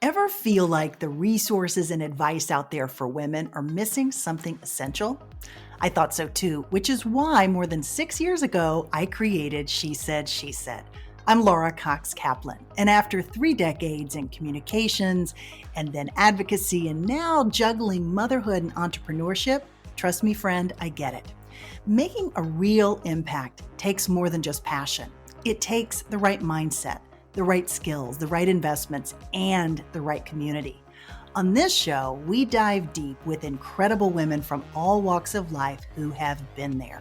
Ever feel like the resources and advice out there for women are missing something essential? I thought so too, which is why more than 6 years ago, I created She Said, She Said. I'm Laura Cox Kaplan, and after 3 decades in communications and then advocacy and now juggling motherhood and entrepreneurship, trust me, friend, I get it. Making a real impact takes more than just passion. It takes the right mindset, the right skills, the right investments, and the right community. On this show, we dive deep with incredible women from all walks of life who have been there.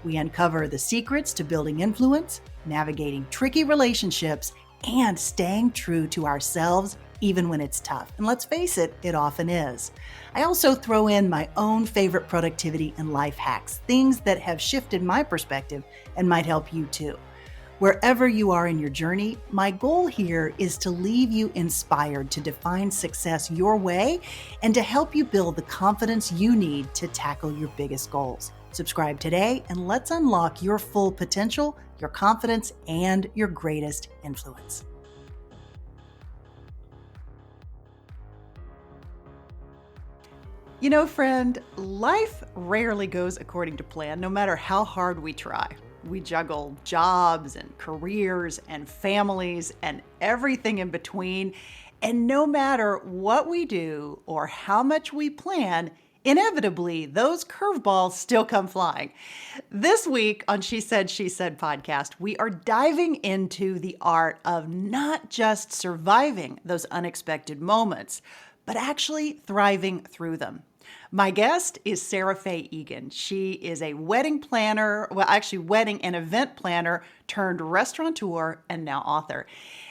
We uncover the secrets to building influence, navigating tricky relationships, and staying true to ourselves even when it's tough. And let's face it, it often is. I also throw in my own favorite productivity and life hacks, things that have shifted my perspective and might help you too. Wherever you are in your journey, my goal here is to leave you inspired to define success your way and to help you build the confidence you need to tackle your biggest goals. Subscribe today and let's unlock your full potential, your confidence, and your greatest influence. You know, friend, life rarely goes according to plan, no matter how hard we try. We juggle jobs and careers and families and everything in between. And no matter what we do or how much we plan, inevitably, those curveballs still come flying. This week on She Said, She Said podcast, we are diving into the art of not just surviving those unexpected moments, but actually thriving through them. My guest is Sara Fay Egan. She is a wedding planner, wedding and event planner turned restaurateur and now author.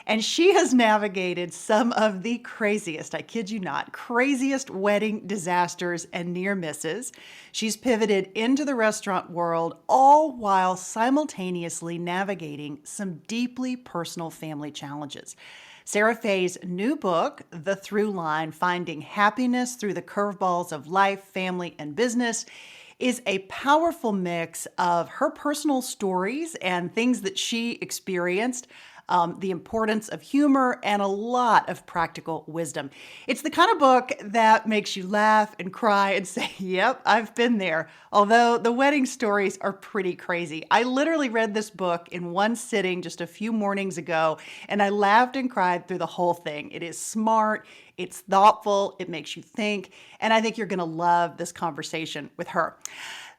And she has navigated some of the craziest, I kid you not, craziest wedding disasters and near misses. She's pivoted into the restaurant world, all while simultaneously navigating some deeply personal family challenges. Sara Fay's new book, The Through Line, Finding Happiness Through the Curveballs of Life, Family, and Business, is a powerful mix of her personal stories and things that she experienced, the importance of humor, and a lot of practical wisdom. It's the kind of book that makes you laugh and cry and say, yep, I've been there. Although the wedding stories are pretty crazy. I literally read this book in one sitting just a few mornings ago, and I laughed and cried through the whole thing. It is smart, it's thoughtful, it makes you think, and I think you're going to love this conversation with her.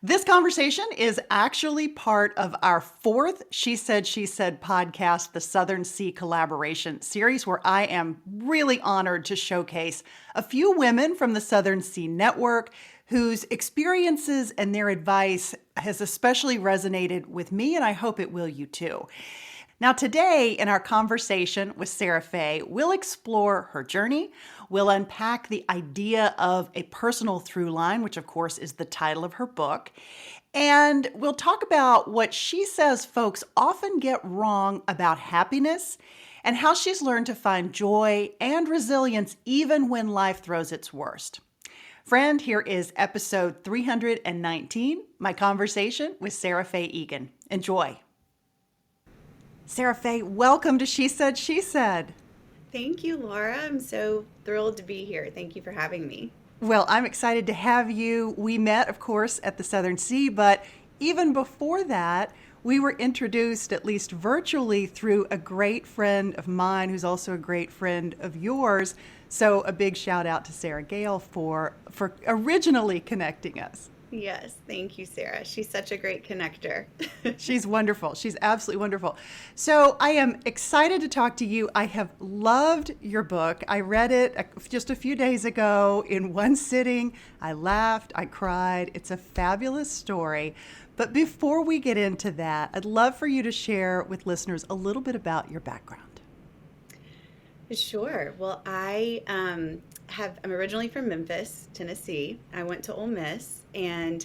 This conversation is actually part of our 4th She Said, She Said podcast, the Southern Sea Collaboration series, where I am really honored to showcase a few women from the Southern Sea Network whose experiences and their advice has especially resonated with me, and I hope it will you too. Now, today in our conversation with Sara Fay, we'll explore her journey. We'll unpack the idea of a personal through line, which of course is the title of her book. And we'll talk about what she says folks often get wrong about happiness and how she's learned to find joy and resilience even when life throws its worst. Friend, here is episode 319, my conversation with Sara Fay Egan. Enjoy. Sara Fay, welcome to She Said, She Said. Thank you, Laura. I'm so thrilled to be here. Thank you for having me. Well, I'm excited to have you. We met, of course, at the Southern Sea, but even before that, we were introduced, at least virtually, through a great friend of mine who's also a great friend of yours. So a big shout out to Sarah Gale for originally connecting us. Yes, thank you, Sarah. She's such a great connector. She's wonderful. She's absolutely wonderful. So I am excited to talk to you. I have loved your book. I read it just a few days ago in one sitting. I laughed, I cried. It's a fabulous story. But before we get into that, I'd love for you to share with listeners a little bit about your background. Sure. Well, I'm originally from Memphis, Tennessee. I went to Ole Miss, and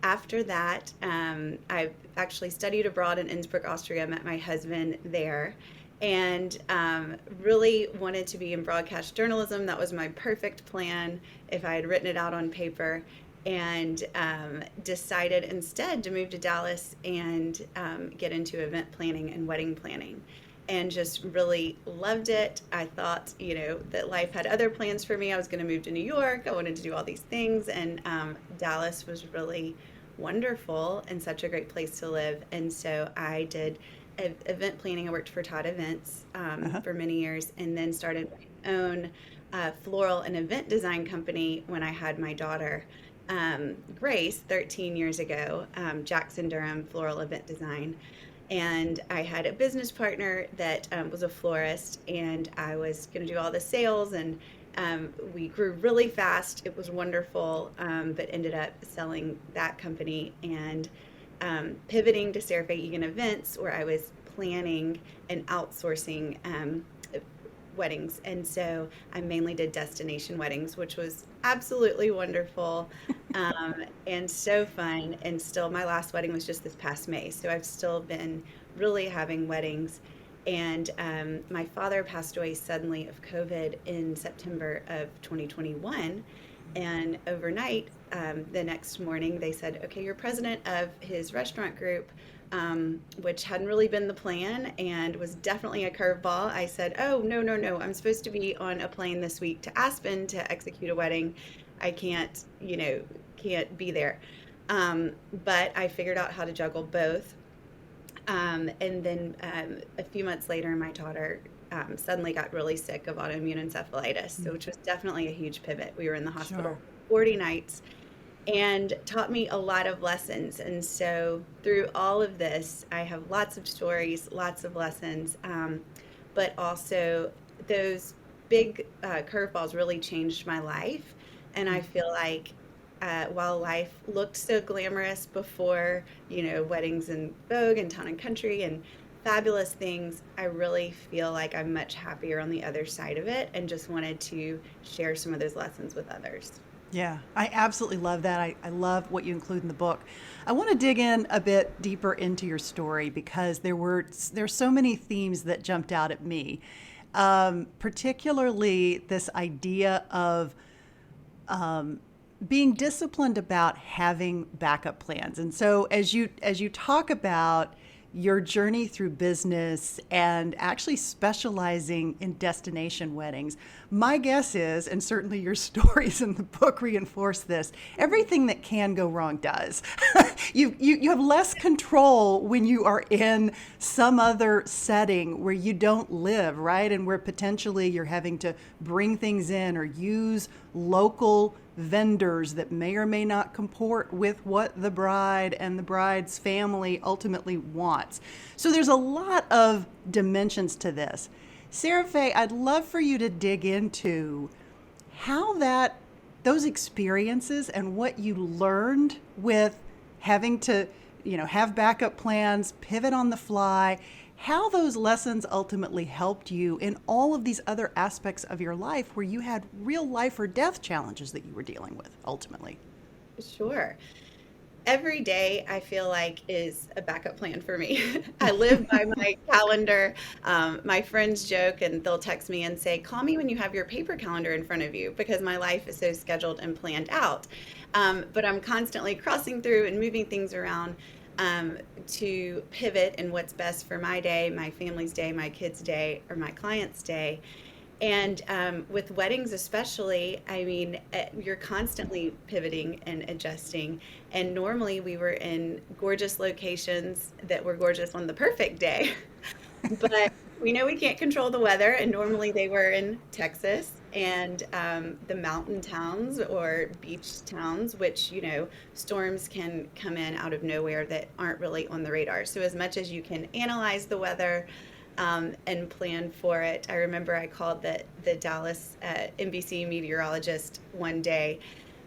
after that, I actually studied abroad in Innsbruck, Austria. Met my husband there, and really wanted to be in broadcast journalism. That was my perfect plan if I had written it out on paper, and decided instead to move to Dallas and get into event planning and wedding planning. and just really loved it. I thought, that life had other plans for me. I was going to move to New York. I wanted to do all these things. And Dallas was really wonderful and such a great place to live. And so I did event planning. I worked for Todd Events Uh-huh. for many years, and then started my own floral and event design company when I had my daughter, Grace, 13 years ago, Jackson Durham Floral Event Design. And I had a business partner that was a florist, and I was going to do all the sales. And we grew really fast. It was wonderful, but ended up selling that company and pivoting to Sara Fay Egan Events, where I was planning and outsourcing weddings. And so I mainly did destination weddings, which was absolutely wonderful, and so fun. And still, my last wedding was just this past May. So I've still been really having weddings. And my father passed away suddenly of COVID in September of 2021. And overnight, the next morning, they said, okay, you're president of his restaurant group, which hadn't really been the plan and was definitely a curveball. I said, oh, no, no, no. I'm supposed to be on a plane this week to Aspen to execute a wedding. I can't be there. But I figured out how to juggle both. And then a few months later, my daughter suddenly got really sick of autoimmune encephalitis, so which was definitely a huge pivot. We were in the hospital Sure. 40 nights and taught me a lot of lessons. And so through all of this, I have lots of stories, lots of lessons, but also those big curveballs really changed my life. And I feel like while life looked so glamorous before, weddings and Vogue and Town and Country and fabulous things, I really feel like I'm much happier on the other side of it, and just wanted to share some of those lessons with others. Yeah, I absolutely love that. I love what you include in the book. I want to dig in a bit deeper into your story because there's so many themes that jumped out at me, particularly this idea of being disciplined about having backup plans. And so as you talk about your journey through business and actually specializing in destination weddings, my guess is, and certainly your stories in the book reinforce this, everything that can go wrong does. You have less control when you are in some other setting where you don't live, right? And where potentially you're having to bring things in or use local vendors that may or may not comport with what the bride and the bride's family ultimately wants. So there's a lot of dimensions to this. Sara Fay, I'd love for you to dig into how those experiences and what you learned with having to, have backup plans, pivot on the fly, how those lessons ultimately helped you in all of these other aspects of your life where you had real life or death challenges that you were dealing with ultimately. Sure. Every day I feel like is a backup plan for me. I live by my calendar. My friends joke and they'll text me and say, call me when you have your paper calendar in front of you, because my life is so scheduled and planned out. But I'm constantly crossing through and moving things around, to pivot in what's best for my day, my family's day, my kids' day, or my client's day. And with weddings, especially, I mean, you're constantly pivoting and adjusting. And normally we were in gorgeous locations that were gorgeous on the perfect day. But we know we can't control the weather. And normally they were in Texas and the mountain towns or beach towns, which, storms can come in out of nowhere that aren't really on the radar. So, as much as you can analyze the weather, and plan for it. I remember I called the Dallas NBC meteorologist one day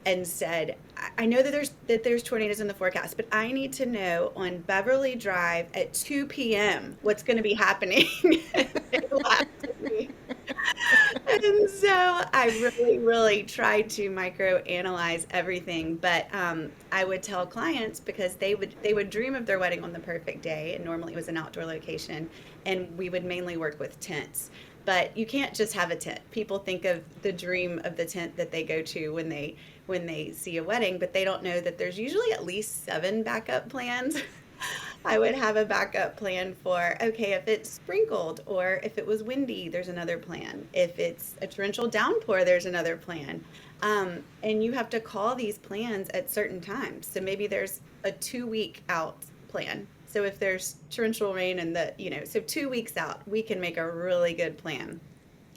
and said, I know that there's tornadoes in the forecast, but I need to know on Beverly Drive at 2 p.m. what's going to be happening." They laughed at me. And so I really, really tried to micro analyze everything. But I would tell clients, because they would dream of their wedding on the perfect day, and normally it was an outdoor location, and we would mainly work with tents. But you can't just have a tent. People think of the dream of the tent that they go to when they see a wedding, but they don't know that there's usually at least 7 backup plans. I would have a backup plan for, okay, if it's sprinkled or if it was windy, there's another plan. If it's a torrential downpour, there's another plan. And you have to call these plans at certain times. So maybe there's a 2 week out plan. So if there's torrential rain and so 2 weeks out, we can make a really good plan.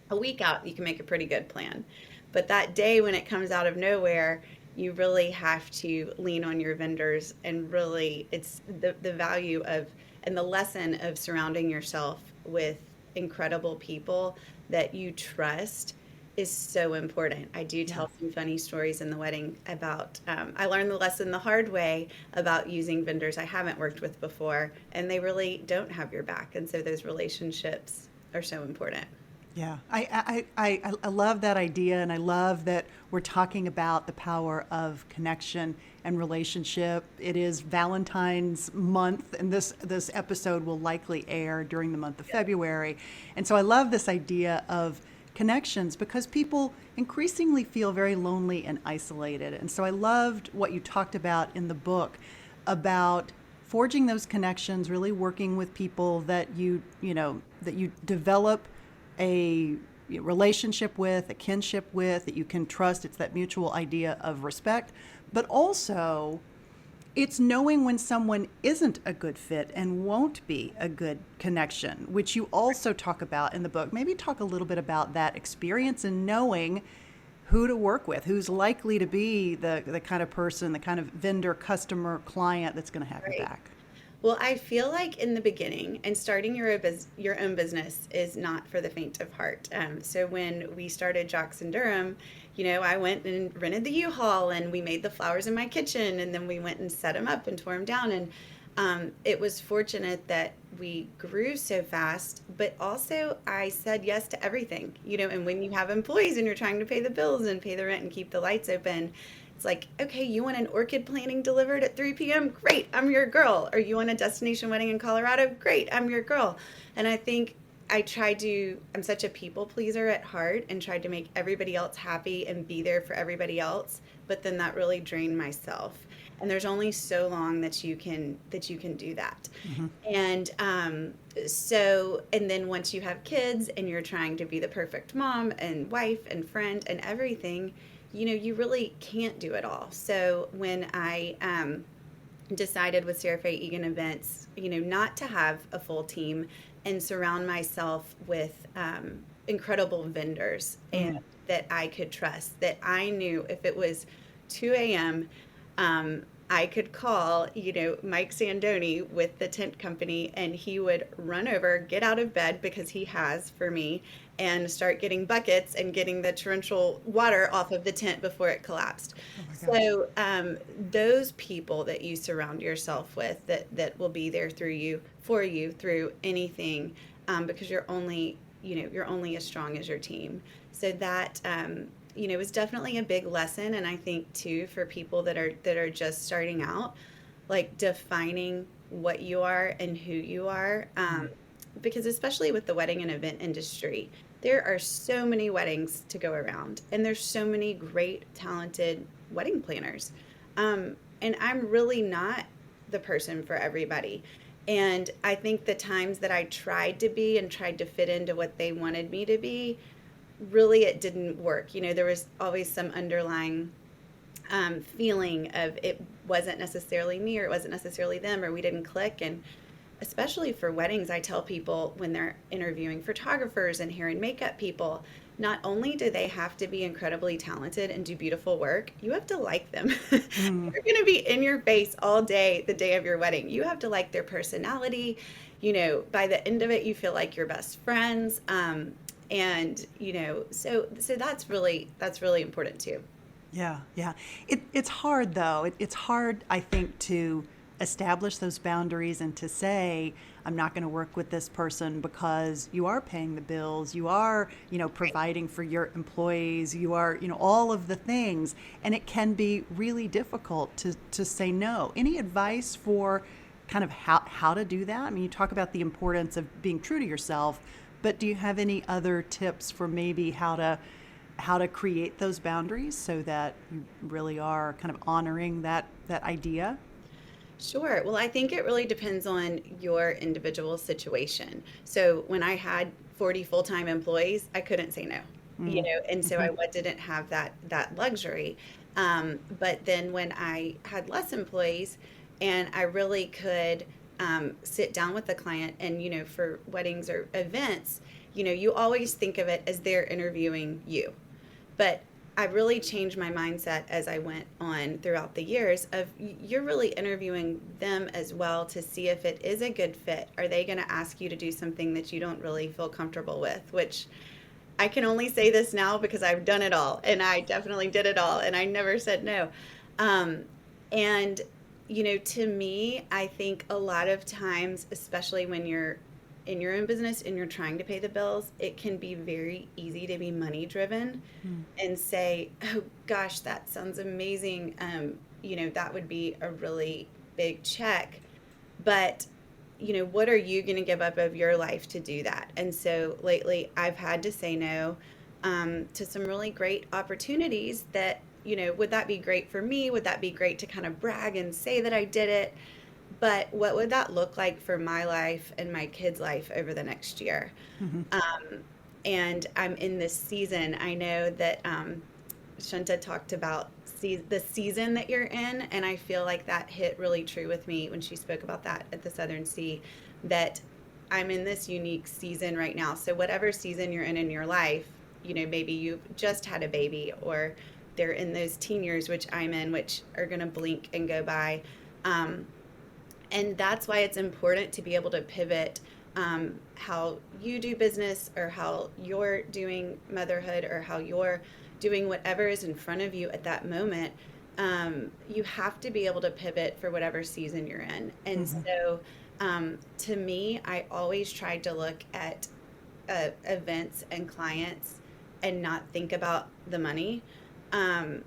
A week out, you can make a pretty good plan. But that day when it comes out of nowhere, you really have to lean on your vendors, and really it's the value of and the lesson of surrounding yourself with incredible people that you trust is so important. I do Yeah. tell some funny stories in the wedding about I learned the lesson the hard way about using vendors I haven't worked with before, and they really don't have your back. And so those relationships are so important. Yeah, I love that idea, and I love that we're talking about the power of connection and relationship. It is Valentine's month, and this episode will likely air during the month of February. And so I love this idea of connections because people increasingly feel very lonely and isolated. And so I loved what you talked about in the book about forging those connections, really working with people that you develop a relationship with, a kinship with, that you can trust. It's that mutual idea of respect, but also it's knowing when someone isn't a good fit and won't be a good connection, which you also talk about in the book. Maybe talk a little bit about that experience and knowing who to work with, who's likely to be the kind of person, the kind of vendor, customer, client that's going to have your Right. back. Well, I feel like in the beginning, and starting your own business is not for the faint of heart. So when we started Jocks and Durham, I went and rented the U-Haul, and we made the flowers in my kitchen, and then we went and set them up and tore them down. And it was fortunate that we grew so fast, but also I said yes to everything. And when you have employees and you're trying to pay the bills and pay the rent and keep the lights open, it's like, okay, you want an orchid planting delivered at 3 p.m.? Great, I'm your girl. Or you want a destination wedding in Colorado? Great, I'm your girl. And I think I'm such a people pleaser at heart and tried to make everybody else happy and be there for everybody else. But then that really drained myself. And there's only so long that you can do that. Mm-hmm. And and then once you have kids and you're trying to be the perfect mom and wife and friend and everything, you really can't do it all. So when I decided with Sara Fay Egan Events, not to have a full team and surround myself with incredible vendors and that I could trust, that I knew if it was 2 a.m., I could call, Mike Sandoni with the tent company, and he would run over, get out of bed because he has for me, and start getting buckets and getting the torrential water off of the tent before it collapsed. Oh my gosh. So those people that you surround yourself with, that will be there for you through anything, because you're only as strong as your team. So that was definitely a big lesson. And I think too, for people that are just starting out, like defining what you are and who you are, because especially with the wedding and event industry, there are so many weddings to go around, and there's so many great, talented wedding planners. And I'm really not the person for everybody. And I think the times that I tried to be and tried to fit into what they wanted me to be, really it didn't work. There was always some underlying feeling of it wasn't necessarily me, or it wasn't necessarily them, or we didn't click. And especially for weddings, I tell people when they're interviewing photographers and hair and makeup people, not only do they have to be incredibly talented and do beautiful work, you have to like them. Mm. They're going to be in your face all day, the day of your wedding. You have to like their personality. By the end of it, you feel like you're best friends. And so that's really important too. Yeah, yeah. It's hard though. It's hard, I think, to establish those boundaries and to say, I'm not going to work with this person because you are paying the bills, you are, providing for your employees, you are, all of the things. And it can be really difficult to say no. Any advice for kind of how to do that? I mean, you talk about the importance of being true to yourself, but do you have any other tips for maybe how to create those boundaries so that you really are kind of honoring that idea? Sure. Well, I think it really depends on your individual situation. So when I had 40 full-time employees, I couldn't say no, Mm. and so Mhm. didn't have that luxury. But then when I had less employees, and I really could sit down with the client, and for weddings or events, you always think of it as they're interviewing you. But I really changed my mindset as I went on throughout the years of you're really interviewing them as well to see if it is a good fit. Are they going to ask you to do something that you don't really feel comfortable with? Which I can only say this now because I've done it all, and I definitely did it all, and I never said no. Um, and to me, I think a lot of times, especially when you're in your own business and you're trying to pay the bills, it can be very easy to be money driven Mm. and say, "Oh gosh, that sounds amazing. That would be a really big check." But, what are you going to give up of your life to do that? And so lately I've had to say no to some really great opportunities that, would that be great for me? Would that be great to kind of brag and say that I did it? But what would that look like for my life and my kids' life over the next year? Mhm. And I'm in this season. I know that Shunta talked about the season that you're in, and I feel like that hit really true with me when she spoke about that at the Southern Sea, that I'm in this unique season right now. So whatever season you're in your life, maybe you've just had a baby, or they're in those teen years, which I'm in, which are going to blink and go by. Um, and that's why it's important to be able to pivot how you do business, or how you're doing motherhood, or how you're doing whatever is in front of you at that moment. You have to be able to pivot for whatever season you're in. And Mhm. so to me, I always tried to look at events and clients and not think about the money. Um,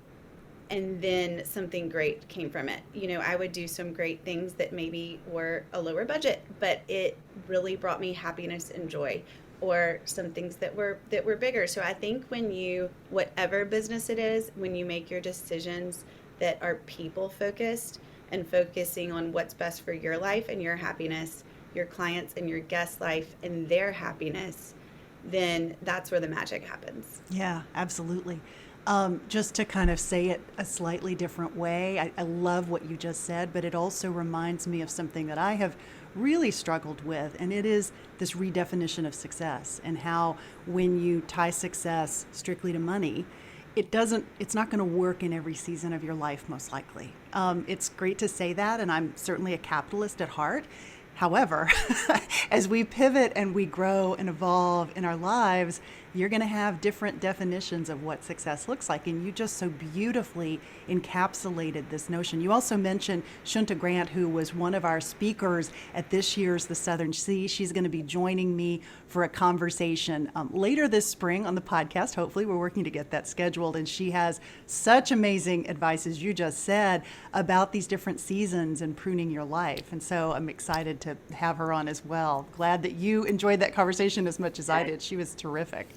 and then something great came from it. I would do some great things that maybe were a lower budget, but it really brought me happiness and joy, or some things that were bigger. So I think when you, whatever business it is, when you make your decisions that are people focused and focusing on what's best for your life and your happiness, your clients and your guest life and their happiness, then that's where the magic happens. Yeah, absolutely. Just to kind of say it a slightly different way, I love what you just said, but it also reminds me of something that I have really struggled with, and it is this redefinition of success, and how when you tie success strictly to money, it's not going to work in every season of your life, most likely. It's great to say that, and I'm certainly a capitalist at heart. However, as we pivot and we grow and evolve in our lives, you're going to have different definitions of what success looks like. And you just so beautifully encapsulated this notion. You also mentioned Shunta Grant, who was one of our speakers at this year's The Southern Sea. She's going to be joining me for a conversation later this spring on the podcast. Hopefully, we're working to get that scheduled. And she has such amazing advice, as you just said, about these different seasons and pruning your life. And so I'm excited to have her on as well. Glad that you enjoyed that conversation as much as I did. She was terrific.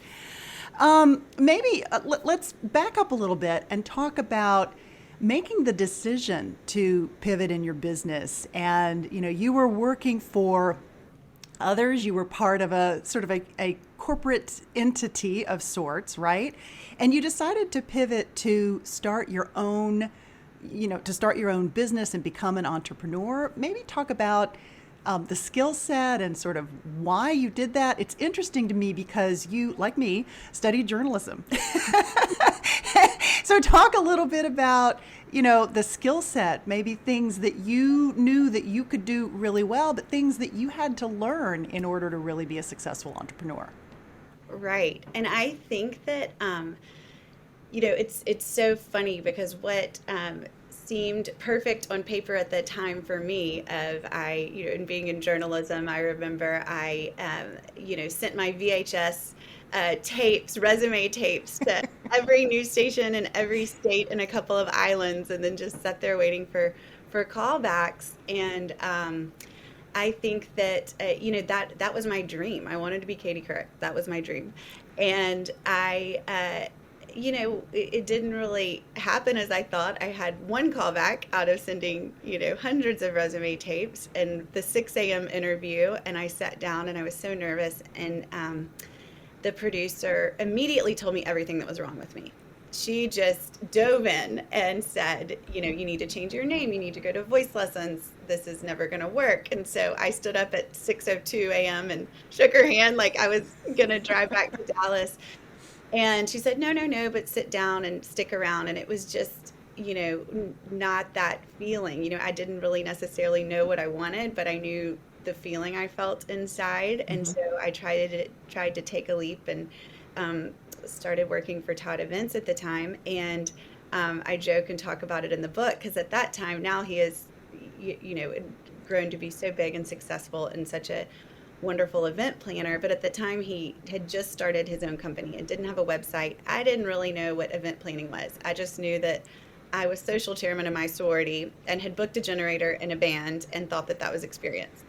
Maybe let's back up a little bit and talk about making the decision to pivot in your business. And you were working for others. You were part of a sort of a corporate entity of sorts, right? And you decided to pivot to start your own, to start your own business and become an entrepreneur. Maybe talk about the skill set and sort of why you did that. It's interesting to me because you, like me, studied journalism. So talk a little bit about, the skill set, maybe things that you knew that you could do really well, but things that you had to learn in order to really be a successful entrepreneur. Right. And I think that it's so funny because what seemed perfect on paper at the time for me, of I in being in journalism, I remember I sent my VHS tapes, resume tapes, to every news station in every state and a couple of islands, and then just sat there waiting for callbacks. And I think that that was my dream. I wanted to be Katie Couric. That was my dream, and I it didn't really happen as I thought. I had one callback out of sending, hundreds of resume tapes and the 6 a.m. interview. And I sat down and I was so nervous. And the producer immediately told me everything that was wrong with me. She just dove in and said, you need to change your name. You need to go to voice lessons. This is never going to work. And so I stood up at 6:02 a.m. and shook her hand like I was going to drive back to Dallas. And she said, no, no, no, but sit down and stick around. And it was just, not that feeling. I didn't really necessarily know what I wanted, but I knew the feeling I felt inside. And Hmm. so I tried to take a leap and started working for Todd Events at the time. And I joke and talk about it in the book because at that time, now he is, grown to be so big and successful and such a wonderful event planner. But at the time, he had just started his own company and didn't have a website. I didn't really know what event planning was. I just knew that I was social chairman of my sorority and had booked a generator in a band and thought that that was experience.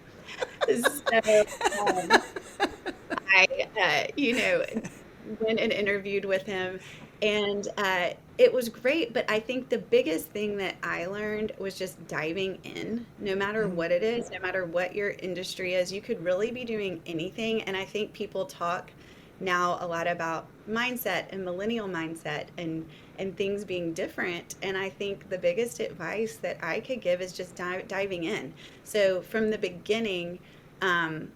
So um, I, went and interviewed with him, and it was great. But I think the biggest thing that I learned was just diving in, no matter Hmm. what it is, no matter what your industry is, you could really be doing anything. And I think people talk now a lot about mindset and millennial mindset and things being different. And I think the biggest advice that I could give is just diving in. So from the beginning, um,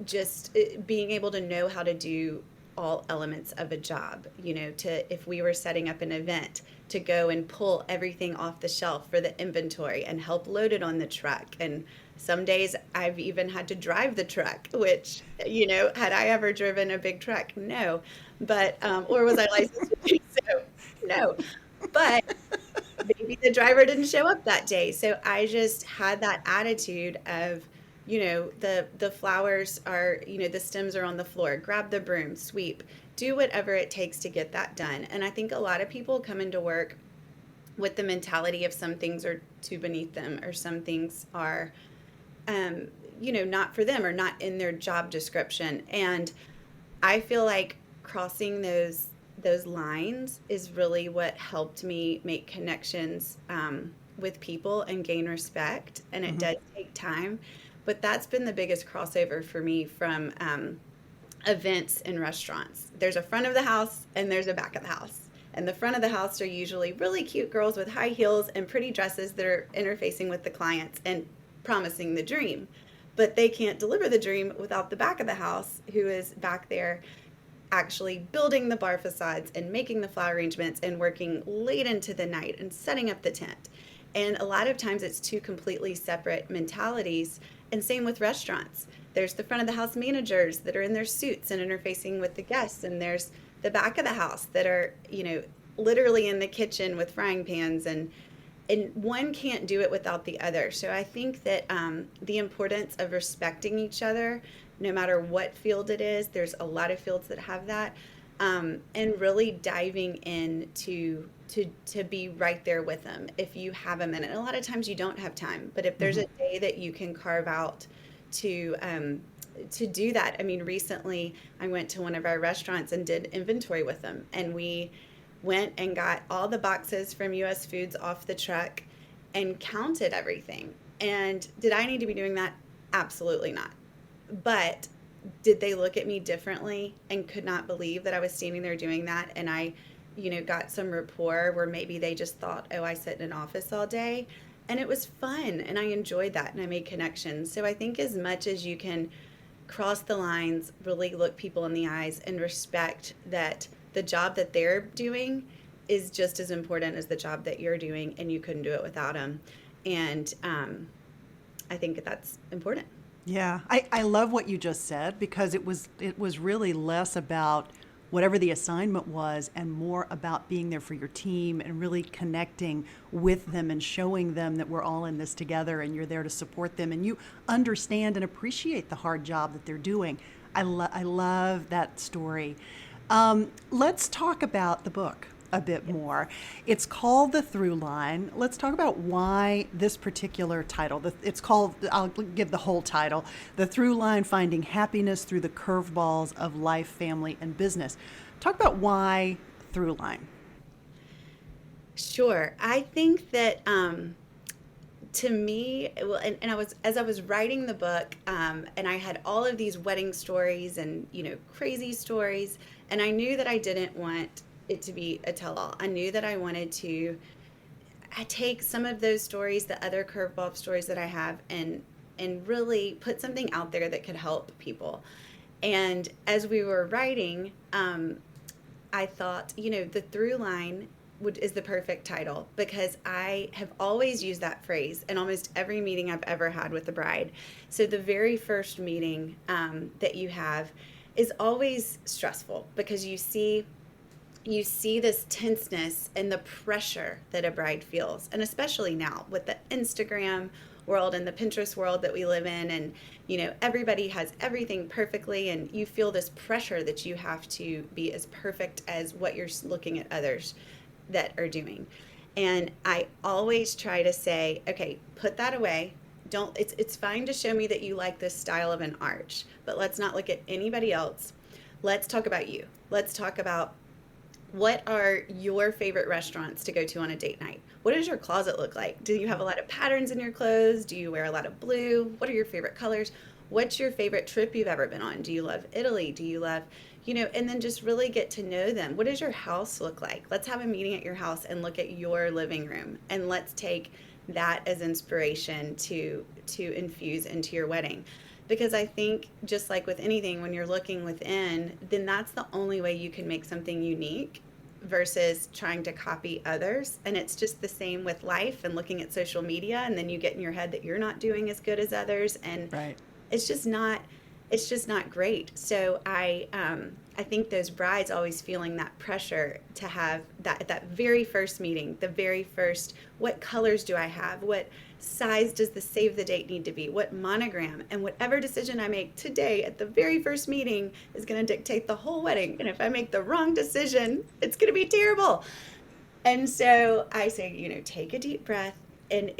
just being able to know how to do all elements of a job, to if we were setting up an event, to go and pull everything off the shelf for the inventory and help load it on the truck. And some days I've even had to drive the truck, which, had I ever driven a big truck? No. But, or was I licensed to do so? No. But maybe the driver didn't show up that day. So I just had that attitude of, the flowers are, the stems are on the floor. Grab the broom, sweep, do whatever it takes to get that done. And I think a lot of people come into work with the mentality of some things are too beneath them or some things are um, not for them or not in their job description. And I feel like crossing those lines is really what helped me make connections with people and gain respect. And it Hmm. does take time, but that's been the biggest crossover for me from events and restaurants. There's a front of the house and there's a back of the house. And the front of the house are usually really cute girls with high heels and pretty dresses that are interfacing with the clients and promising the dream. But they can't deliver the dream without the back of the house, who is back there actually building the bar facades and making the flower arrangements and working late into the night and setting up the tent. And a lot of times it's two completely separate mentalities. And same with restaurants. There's the front of the house managers that are in their suits and interfacing with the guests, and there's the back of the house that are, literally in the kitchen with frying pans, and one can't do it without the other. So I think that the importance of respecting each other, no matter what field it is, there's a lot of fields that have that, and really diving in to be right there with them if you have a minute. And a lot of times you don't have time, but if there's Hmm. a day that you can carve out to do that. I mean, recently I went to one of our restaurants and did inventory with them, and we went and got all the boxes from US Foods off the truck and counted everything. And did I need to be doing that? Absolutely not. But did they look at me differently and could not believe that I was standing there doing that? And I, got some rapport where maybe they just thought, oh, I sit in an office all day. And it was fun and I enjoyed that and I made connections. So I think as much as you can cross the lines, really look people in the eyes and respect that the job that they're doing is just as important as the job that you're doing, and you couldn't do it without them. And I think that that's important. Yeah, I love what you just said because it was really less about whatever the assignment was and more about being there for your team and really connecting with them and showing them that we're all in this together and you're there to support them and you understand and appreciate the hard job that they're doing. I love that story. Let's talk about the book a bit more. It's called The Through Line. Let's talk about why this particular title. It's called, I'll give the whole title, The Through Line, Finding Happiness Through the Curveballs of Life, Family, and Business. Talk about why through line? Sure. I think that to me, well, and I was as I was writing the book, and I had all of these wedding stories and crazy stories, and I knew that I didn't want it to be a tell-all. I knew that I wanted to I take some of those stories, the other curveball stories that I have, and really put something out there that could help people. And as we were writing, I thought, the through line is the perfect title because I have always used that phrase in almost every meeting I've ever had with the bride. So the very first meeting that you have is always stressful because you see this tenseness and the pressure that a bride feels, and especially now with the Instagram world and the Pinterest world that we live in, and everybody has everything perfectly, and you feel this pressure that you have to be as perfect as what you're looking at others that are doing. And I always try to say, okay, put that away. Don't it's fine to show me that you like this style of an arch, but let's not look at anybody else. Let's talk about you. Let's talk about what are your favorite restaurants to go to on a date night? What does your closet look like? Do you have a lot of patterns in your clothes? Do you wear a lot of blue? What are your favorite colors? What's your favorite trip you've ever been on? Do you love Italy? Do you love, and then just really get to know them. What does your house look like? Let's have a meeting at your house and look at your living room, and let's take that as inspiration to infuse into your wedding. Because I think just like with anything, when you're looking within, then that's the only way you can make something unique versus trying to copy others. And it's just the same with life and looking at social media, and then you get in your head that you're not doing as good as others, and Right. it's just not it's just not great. So I think those brides always feeling that pressure to have that at that very first meeting, the very first, what colors do I have? What size does the save the date need to be? What monogram? And whatever decision I make today at the very first meeting is going to dictate the whole wedding. And if I make the wrong decision, it's going to be terrible. And so I say, take a deep breath. And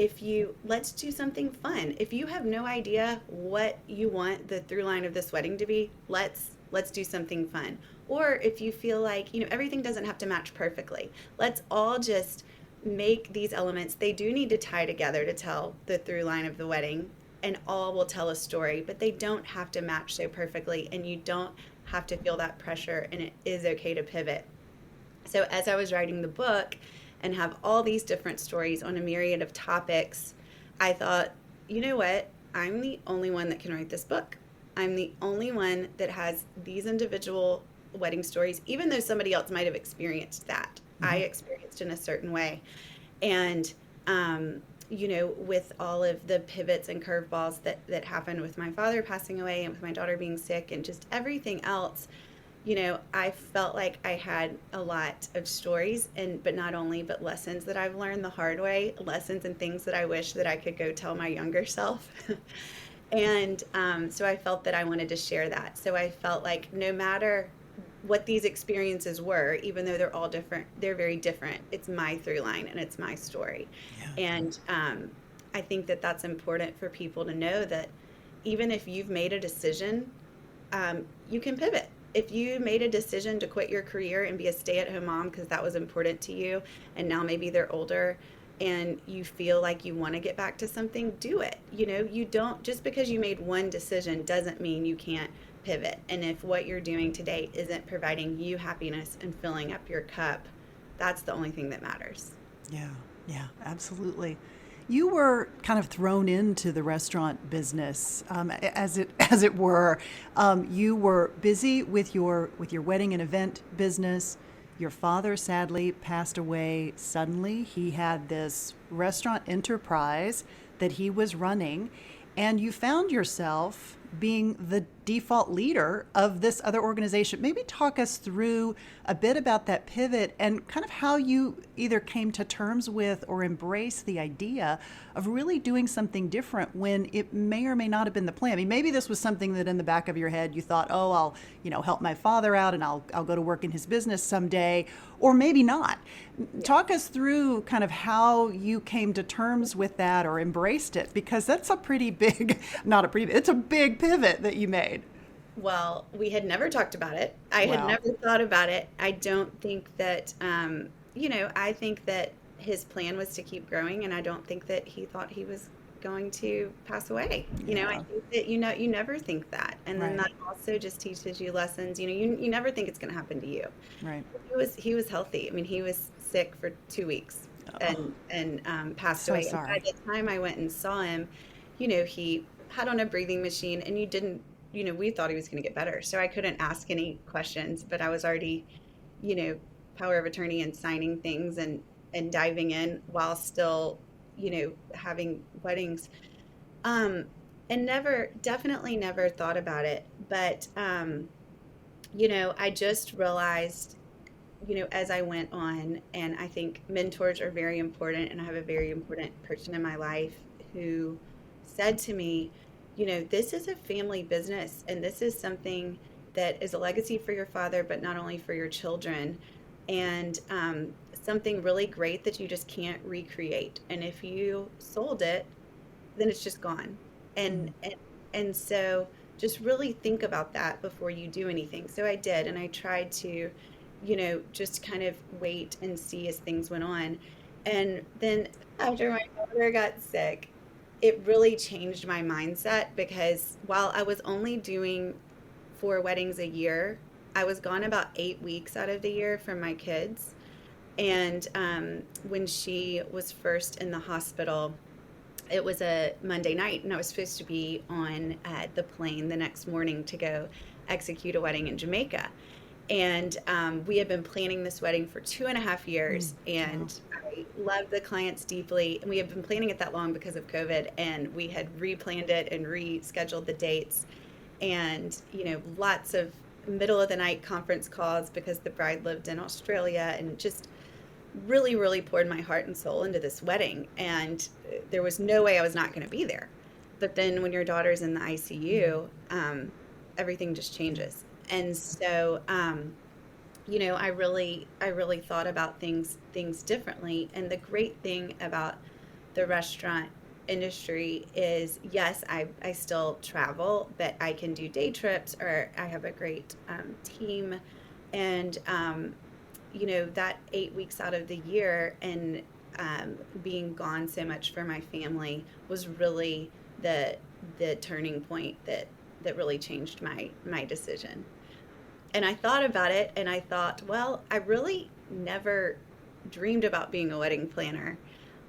let's do something fun. If you have no idea what you want the through line of this wedding to be, let's do something fun. Or if you feel like, everything doesn't have to match perfectly, let's all just make these elements. They do need to tie together to tell the through line of the wedding, and all will tell a story, but they don't have to match so perfectly, and you don't have to feel that pressure, and it is okay to pivot. So as I was writing the book and have all these different stories on a myriad of topics, I thought, you know what? I'm the only one that can write this book. I'm the only one that has these individual wedding stories, even though somebody else might have experienced that. I experienced in a certain way. And, with all of the pivots and curveballs that happened with my father passing away and with my daughter being sick and just everything else, I felt like I had a lot of stories, but not only, but lessons that I've learned the hard way, lessons and things that I wish that I could go tell my younger self. And so I felt that I wanted to share that. So I felt like no matter what these experiences were, even though they're all different, they're very different. It's my through line and it's my story. Yeah. And I think that that's important for people to know, that even if you've made a decision, you can pivot. If you made a decision to quit your career and be a stay-at-home mom because that was important to you, and now maybe they're older and you feel like you want to get back to something, do it. You don't, just because you made one decision doesn't mean you can't pivot. And if what you're doing today isn't providing you happiness and filling up your cup, that's the only thing that matters. Yeah, absolutely. You were kind of thrown into the restaurant business, as it were. You were busy with your wedding and event business. Your father sadly passed away suddenly. He had this restaurant enterprise that he was running, and you found yourself being the default leader of this other organization. Maybe talk us through a bit about that pivot and kind of how you either came to terms with or embraced the idea of really doing something different when it may or may not have been the plan. I mean, maybe this was something that in the back of your head you thought, oh, I'll, help my father out and I'll go to work in his business someday, or maybe not. Yeah. Talk us through kind of how you came to terms with that or embraced it, because that's a pretty big, not a pretty, it's a big pivot that you made. Well, we had never talked about it. I had Wow. never thought about it. I don't think that, I think that his plan was to keep growing, and I don't think that he thought he was going to pass away. I Yeah. think that, you never think that. And then Right. that also just teaches you lessons. You never think it's going to happen to you. Right. He was healthy. I mean, he was sick for 2 weeks Oh, and passed so away. And by sorry. the time I went and saw him, he had on a breathing machine, and we thought he was going to get better. So I couldn't ask any questions, but I was already, you know, power of attorney and signing things and diving in while still, having weddings. Um, and definitely never thought about it. But I just realized, as I went on, and I think mentors are very important, and I have a very important person in my life who said to me, this is a family business, and this is something that is a legacy for your father, but not only for your children, and something really great that you just can't recreate. And if you sold it, then it's just gone. And Mm. and and so just really think about that before you do anything. So I did, and I tried to, just kind of wait and see as things went on. And then after my daughter got sick, it really changed my mindset because while I was only doing 4 weddings a year, I was gone about 8 weeks out of the year from my kids. And when she was first in the hospital, it was a Monday night, and I was supposed to be on the plane the next morning to go execute a wedding in Jamaica. And we had been planning this wedding for 2.5 years, Wow. and I love the clients deeply. And we had been planning it that long because of COVID, and we had replanned it and rescheduled the dates, and lots of middle of the night conference calls because the bride lived in Australia, and just really, really poured my heart and soul into this wedding. And there was no way I was not going to be there. But then when your daughter's in the Mm. ICU, everything just Yeah. changes. And so, I really thought about things differently. And the great thing about the restaurant industry is, yes, I still travel, but I can do day trips, or I have a great team. And that 8 weeks out of the year, and being gone so much for my family was really the the turning point that really changed my decision. And I thought about it, and I thought, well, I really never dreamed about being a wedding planner.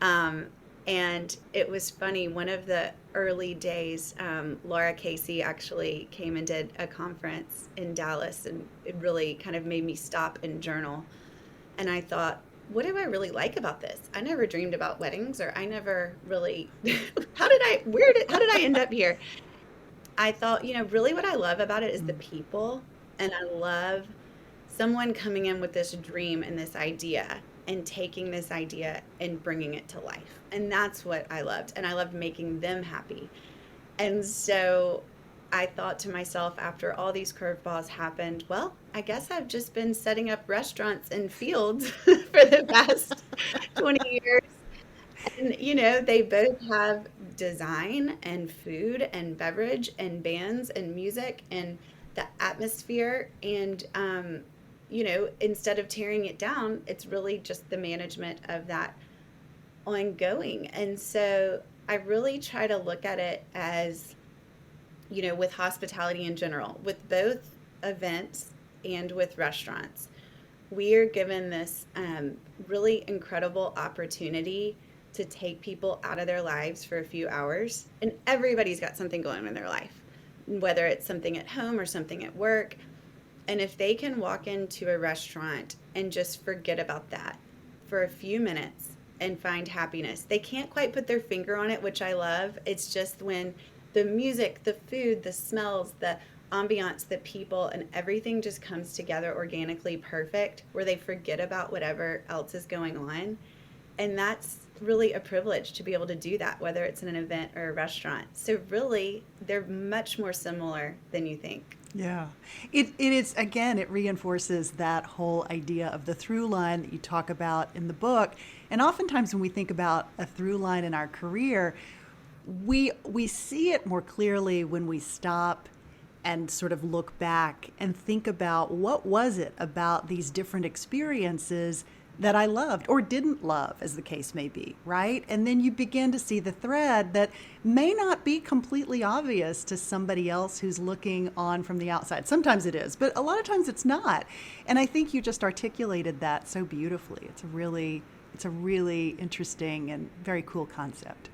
Um, and it was funny, one of the early days, Laura Casey actually came and did a conference in Dallas, and it really kind of made me stop and journal. And I thought, what do I really like about this? I never dreamed about weddings, or I never really, how did I end up here? I thought, really what I love about it is the Mm. people. And I love someone coming in with this dream and this idea, and taking this idea and bringing it to life. And that's what I loved. And I loved making them happy. And so I thought to myself, after all these curveballs happened, well, I guess I've just been setting up restaurants in fields for the past 20 years. And, they both have design and food and beverage and bands and music and the atmosphere. And, instead of tearing it down, it's really just the management of that ongoing. And so I really try to look at it as, with hospitality in general, with both events and with restaurants, we are given this really incredible opportunity to take people out of their lives for a few hours. And everybody's got something going on in their life, whether it's something at home or something at work. And if they can walk into a restaurant and just forget about that for a few minutes and find happiness, they can't quite put their finger on it, which I love. It's just when the music, the food, the smells, the ambiance, the people, and everything just comes together organically perfect, where they forget about whatever else is going on. And that's really a privilege to be able to do that, whether it's in an event or a restaurant. So, really, they're much more similar than you think. Yeah. It is, again, it reinforces that whole idea of the through line that you talk about in the book. And oftentimes when we think about a through line in our career, we see it more clearly when we stop and sort of look back and think about what was it about these different experiences that I loved or didn't love, as the case may be, right? And then you begin to see the thread that may not be completely obvious to somebody else who's looking on from the outside. Sometimes it is, but a lot of times it's not. And I think you just articulated that so beautifully. It's a really interesting and very cool concept.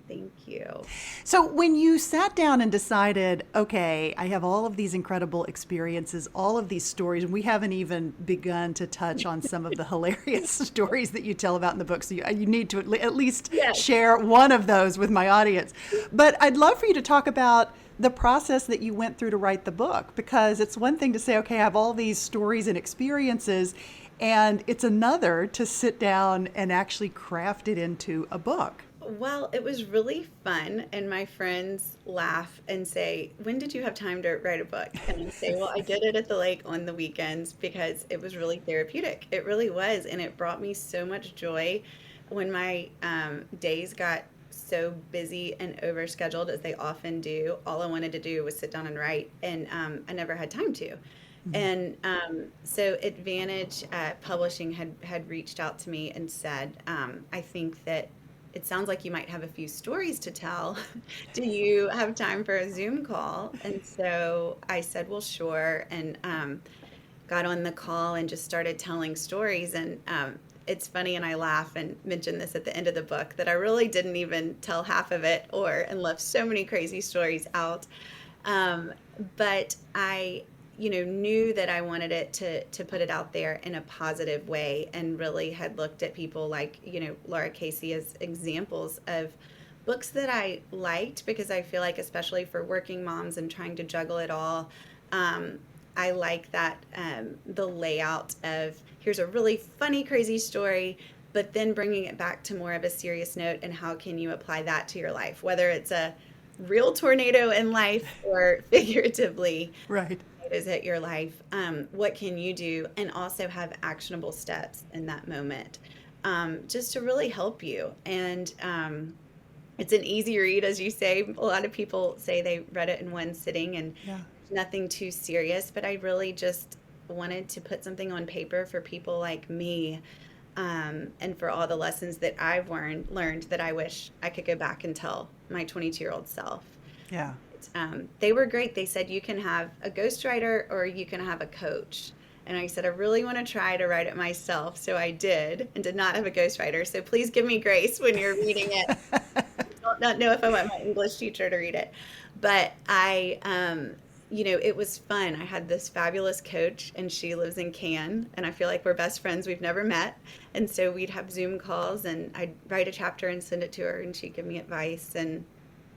Thank you. So when you sat down and decided, okay, I have all of these incredible experiences, all of these stories, and we haven't even begun to touch on some of the hilarious stories that you tell about in the book. So you need to at least Yes. share one of those with my audience. But I'd love for you to talk about the process that you went through to write the book, because it's one thing to say, okay, I have all these stories and experiences, and it's another to sit down and actually craft it into a book. Well, it was really fun, and my friends laugh and say, "When did you have time to write a book?" And I say, "Well, I did it at the lake on the weekends because it was really therapeutic. It really was, and it brought me so much joy when my days got so busy and overscheduled as they often do. All I wanted to do was sit down and write, and I never had time to." And so Advantage Publishing had reached out to me and said, "I think that it sounds like you might have a few stories to tell. Do you have time for a Zoom call?" And so I said, "Well, sure." And got on the call and just started telling stories. And it's funny, and I laugh and mention this at the end of the book, that I really didn't even tell half of it, and left so many crazy stories out. Um, but I, knew that I wanted it to put it out there in a positive way, and really had looked at people like, Laura Casey as examples of books that I liked, because I feel like, especially for working moms and trying to juggle it all, I like that the layout of, here's a really funny, crazy story, but then bringing it back to more of a serious note, and how can you apply that to your life, whether it's a real tornado in life or figuratively Right. tornadoes hit your life. What can you do, and also have actionable steps in that moment, just to really help you. And it's an easy read, as you say. A lot of people say they read it in one sitting, and Yeah. nothing too serious, but I really just wanted to put something on paper for people like me, and for all the lessons that I've learned that I wish I could go back and tell my 22-year-old self. Yeah. They were great. They said, "You can have a ghostwriter or you can have a coach." And I said, "I really want to try to write it myself." So I did, and did not have a ghostwriter. So please give me grace when you're reading it. I don't not know if I want my English teacher to read it. But it was fun. I had this fabulous coach, and she lives in Cannes, and I feel like we're best friends. We've never met. And so we'd have Zoom calls, and I'd write a chapter and send it to her, and she'd give me advice, and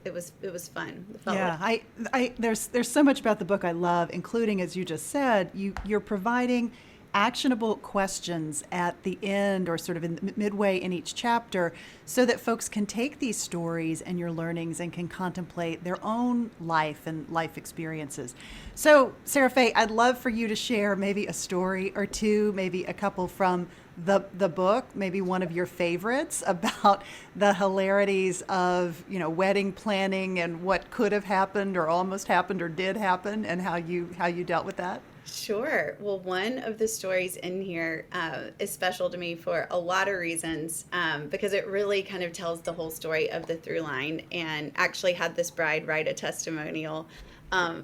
it was fun. It felt Yeah, like, there's so much about the book I love, including, as you just said, you're providing actionable questions at the end, or sort of in midway in each chapter, so that folks can take these stories and your learnings and can contemplate their own life and life experiences. So, Sara Fay, I'd love for you to share maybe a story or two, maybe a couple from the book, maybe one of your favorites, about the hilarities of, wedding planning and what could have happened or almost happened or did happen, and how you dealt with that. sure. Well, one of the stories in here is special to me for a lot of reasons, because it really kind of tells the whole story of the through line, and actually had this bride write a testimonial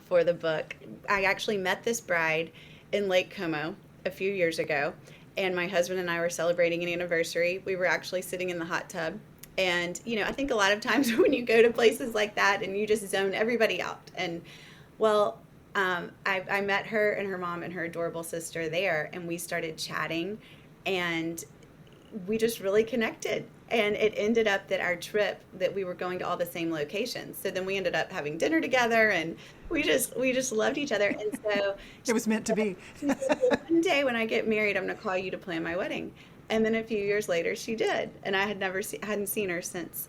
for the book. I actually met this bride in Lake Como a few years ago, and my husband and I were celebrating an anniversary. We were actually sitting in the hot tub. And, I think a lot of times when you go to places like that and you just zone everybody out. And, well, I met her and her mom and her adorable sister there, and we started chatting, and we just really connected. And it ended up that our trip, that we were going to all the same locations. So then we ended up having dinner together, and we just loved each other. And so It was meant to be. she said, "Well, one day when I get married, I'm going to call you to plan my wedding." And then a few years later, she did, and I hadn't seen her since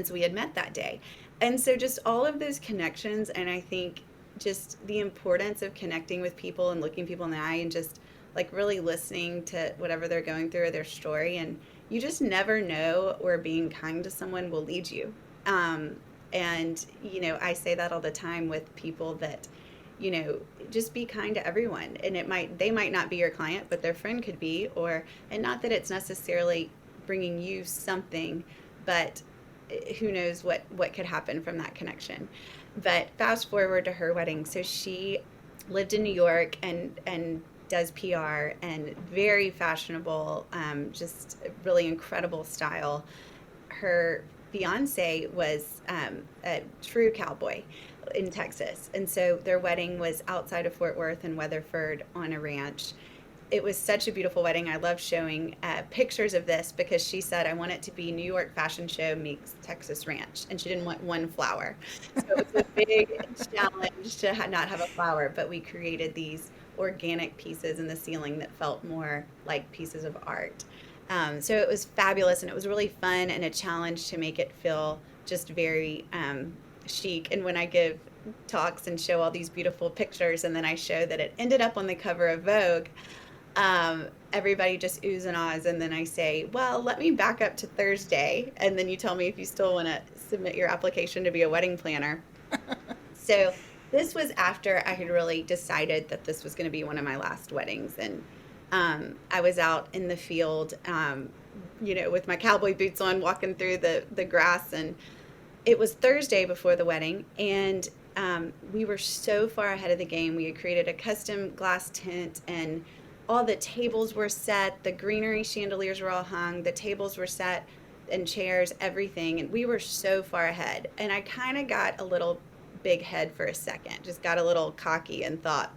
we had met that day. And so just all of those connections, and I think just the importance of connecting with people and looking people in the eye, and just like really listening to whatever they're going through or their story. And you just never know where being kind to someone will lead you. And, I say that all the time with people that, you know, just be kind to everyone. And they might not be your client, but their friend could be, and not that it's necessarily bringing you something, but who knows what could happen from that connection. But fast forward to her wedding. So she lived in New York and does PR and very fashionable, just really incredible style. Her fiance was a true cowboy in Texas. And so their wedding was outside of Fort Worth and Weatherford on a ranch. It was such a beautiful wedding. I love showing pictures of this because she said, I want it to be New York fashion show meets Texas ranch. And she didn't want one flower. So it was a big challenge to not have a flower, but we created these organic pieces in the ceiling that felt more like pieces of art. So it was fabulous, and it was really fun and a challenge to make it feel just very chic. And when I give talks and show all these beautiful pictures, and then I show that it ended up on the cover of Vogue, everybody just oohs and ahs. And then I say, well, let me back up to Thursday. And then you tell me if you still want to submit your application to be a wedding planner. So this was after I had really decided that this was going to be one of my last weddings. And I was out in the field, with my cowboy boots on, walking through the grass. And it was Thursday before the wedding. And we were so far ahead of the game. We had created a custom glass tent, and all the tables were set. The greenery chandeliers were all hung. The tables were set, and chairs, everything. And we were so far ahead. And I kind of got a little big head for a second, just got a little cocky and thought,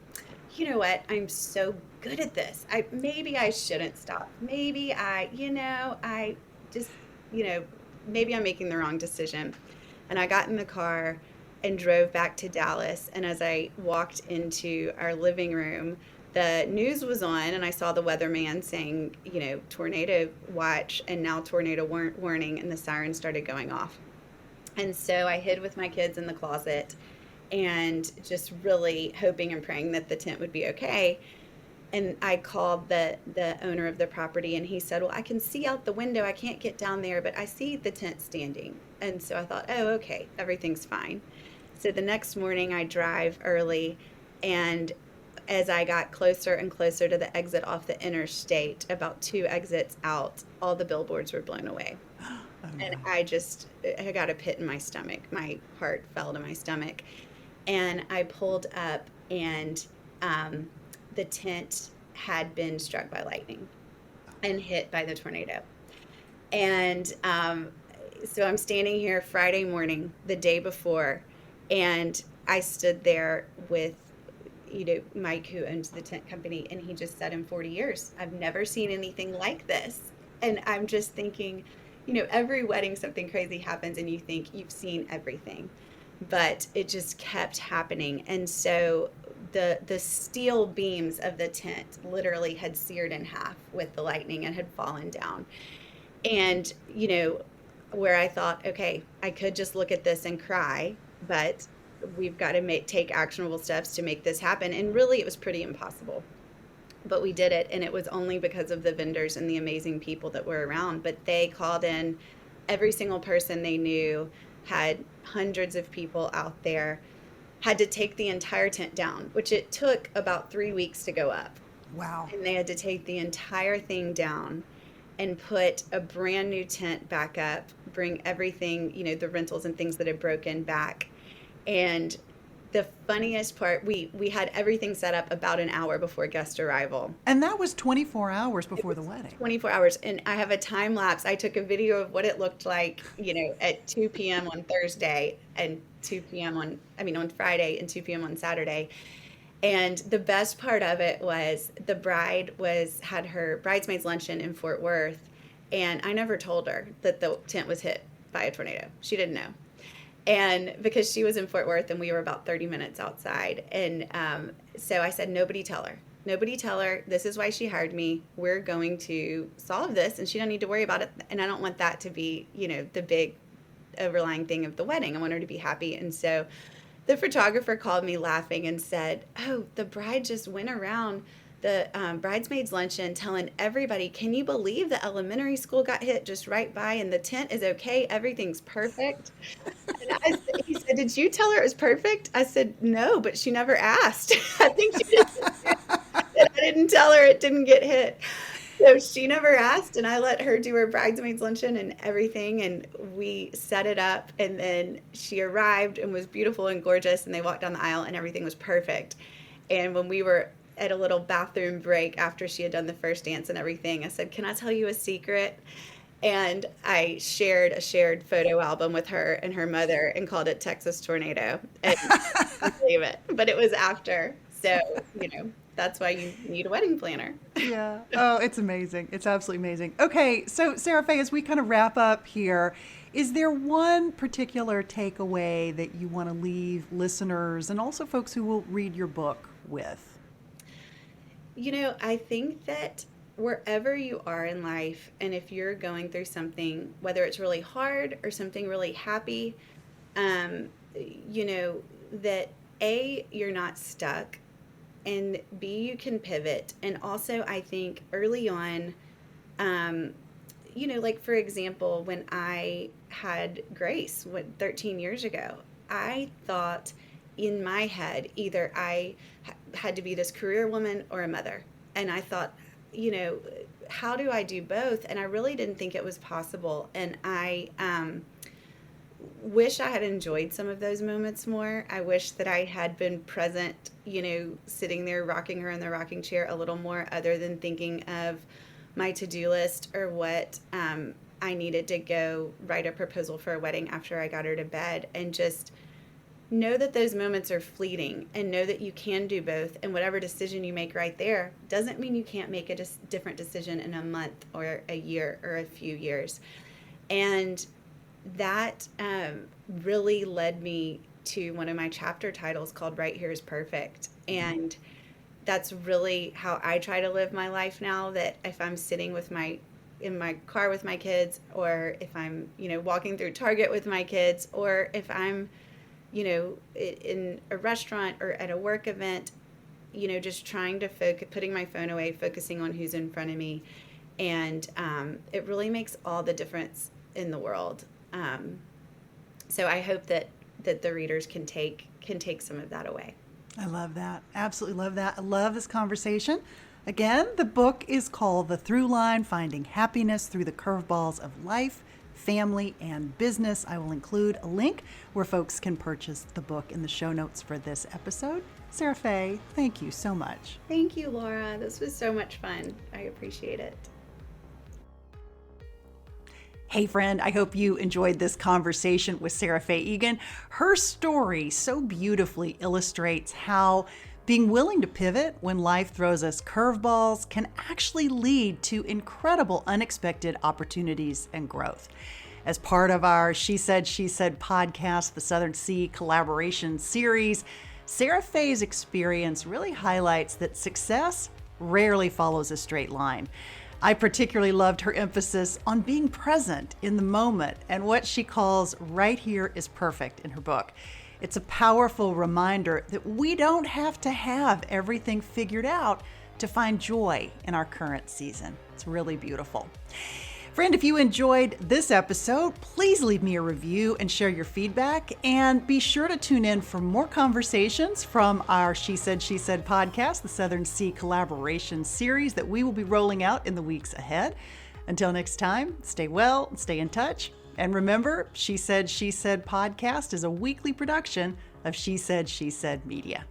you know what? I'm so good at this. Maybe I shouldn't stop. Maybe I just, maybe I'm making the wrong decision. And I got in the car and drove back to Dallas. And as I walked into our living room, the news was on, and I saw the weatherman saying, tornado watch, and now tornado warning, and the siren started going off. And so I hid with my kids in the closet and just really hoping and praying that the tent would be okay. And I called the owner of the property, and he said, well, I can see out the window. I can't get down there, but I see the tent standing. And so I thought, oh, okay, everything's fine. So the next morning I drive early, and as I got closer and closer to the exit off the interstate, about 2 exits out, all the billboards were blown away. Oh, And no. I got a pit in my stomach. My heart fell to my stomach. And I pulled up, and the tent had been struck by lightning and hit by the tornado. And so I'm standing here Friday morning, the day before, and I stood there with, Mike, who owns the tent company, and he just said, in 40 years, I've never seen anything like this. And I'm just thinking, every wedding something crazy happens, and you think you've seen everything, but it just kept happening. And so the steel beams of the tent literally had seared in half with the lightning and had fallen down. And, where I thought, okay, I could just look at this and cry, but we've got to take actionable steps to make this happen. And really, it was pretty impossible. But we did it, and it was only because of the vendors and the amazing people that were around. But they called in every single person they knew, had hundreds of people out there, had to take the entire tent down, which it took about 3 weeks to go up. Wow. And they had to take the entire thing down and put a brand new tent back up, bring everything, the rentals and things that had broken back. And the funniest part, we had everything set up about an hour before guest arrival. And that was 24 hours It before the was wedding. 24 hours. And I have a time lapse. I took a video of what it looked like, at 2 p.m. on Thursday and 2 p.m. on Friday and 2 p.m. on Saturday. And the best part of it was the bride had her bridesmaids luncheon in Fort Worth, and I never told her that the tent was hit by a tornado. She didn't know. And because she was in Fort Worth and we were about 30 minutes outside. And so I said, nobody tell her. Nobody tell her. This is why she hired me. We're going to solve this, and she don't need to worry about it. And I don't want that to be, the big overlying thing of the wedding. I want her to be happy. And so, the photographer called me laughing and said, oh, the bride just went around, the bridesmaids luncheon telling everybody, can you believe the elementary school got hit just right by and the tent is okay? Everything's perfect. And he said, did you tell her it was perfect? I said, no, but she never asked. I think she just assumed that I didn't tell her it didn't get hit. So she never asked, and I let her do her bridesmaids luncheon and everything, and we set it up, and then she arrived and was beautiful and gorgeous, and they walked down the aisle, and everything was perfect. And when we were at a little bathroom break after she had done the first dance and everything, I said, can I tell you a secret? And I shared a shared photo album with her and her mother and called it Texas Tornado. And I couldn't believe it, but it was after. So, that's why you need a wedding planner. Yeah. Oh, it's amazing. It's absolutely amazing. Okay. So, Sara Fay, as we kind of wrap up here, is there one particular takeaway that you want to leave listeners and also folks who will read your book with? I think that wherever you are in life, and if you're going through something, whether it's really hard or something really happy, that A, you're not stuck, and B, you can pivot. And also, I think early on, like for example, when I had Grace 13 years ago, I thought in my head either I had to be this career woman or a mother. And I thought, how do I do both? And I really didn't think it was possible. And I wish I had enjoyed some of those moments more. I wish that I had been present, sitting there rocking her in the rocking chair a little more, other than thinking of my to-do list or what I needed to go write a proposal for a wedding after I got her to bed. And just know that those moments are fleeting, and know that you can do both. And whatever decision you make right there doesn't mean you can't make a different decision in a month or a year or a few years. And that really led me to one of my chapter titles called Right Here is Perfect. And that's really how I try to live my life now, that if I'm sitting in my car with my kids, or if I'm, walking through Target with my kids, or if I'm, in a restaurant or at a work event, just trying to putting my phone away, focusing on who's in front of me. And it really makes all the difference in the world. So I hope that the readers can take some of that away. I love that. Absolutely love that. I love this conversation. Again, the book is called The Through Line: Finding Happiness Through the Curveballs of Life, Family, and Business. I will include a link where folks can purchase the book in the show notes for this episode. Sara Fay, thank you so much. Thank you, Laura. This was so much fun. I appreciate it. Hey friend, I hope you enjoyed this conversation with Sara Fay Egan. Her story so beautifully illustrates how being willing to pivot when life throws us curveballs can actually lead to incredible unexpected opportunities and growth. As part of our She Said podcast, the Southern Sea Collaboration Series, Sara Fay's experience really highlights that success rarely follows a straight line. I particularly loved her emphasis on being present in the moment and what she calls right here is perfect in her book. It's a powerful reminder that we don't have to have everything figured out to find joy in our current season. It's really beautiful. Friend, if you enjoyed this episode, please leave me a review and share your feedback. And be sure to tune in for more conversations from our She Said podcast, the Southern Sea Collaboration Series that we will be rolling out in the weeks ahead. Until next time, stay well and stay in touch. And remember, She Said podcast is a weekly production of She Said Media.